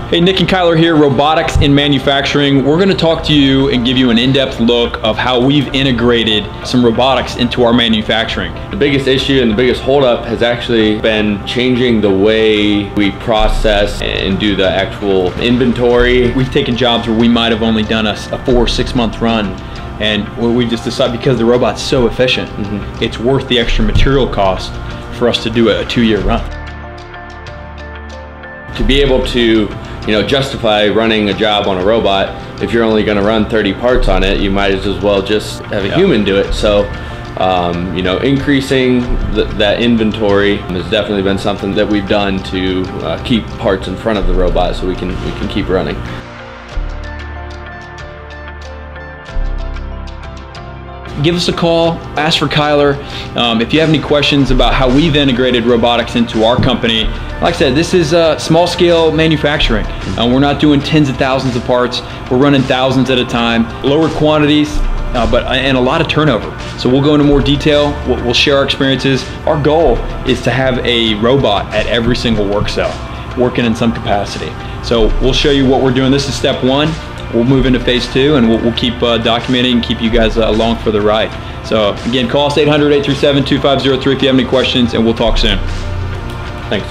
Hey, Nick and Kyler here, Robotics in Manufacturing. We're going to talk to you and give you an in-depth look of how we've integrated some robotics into our manufacturing. The biggest issue and the biggest holdup has actually been changing the way we process and do the actual inventory. We've taken jobs where we might have only done a 4 or 6 month run, and we just decided because the robot's so efficient, it's worth the extra material cost for us to do a 2-year run. To be able to justify running a job on a robot, if you're only going to run 30 parts on it, you might as well just have a human do it. So, increasing that inventory has definitely been something that we've done to keep parts in front of the robot so we can keep running. Give us a call, ask for Kyler. If you have any questions about how we've integrated robotics into our company, like I said, this is small scale manufacturing. We're not doing tens of thousands of parts. We're running thousands at a time, lower quantities, and a lot of turnover. So we'll go into more detail. We'll share our experiences. Our goal is to have a robot at every single work cell, working in some capacity. So we'll show you what we're doing. This is step 1. We'll move into phase 2, and we'll keep documenting and keep you guys along for the ride. So again, call us 800-837-2503 if you have any questions, and we'll talk soon. Thanks.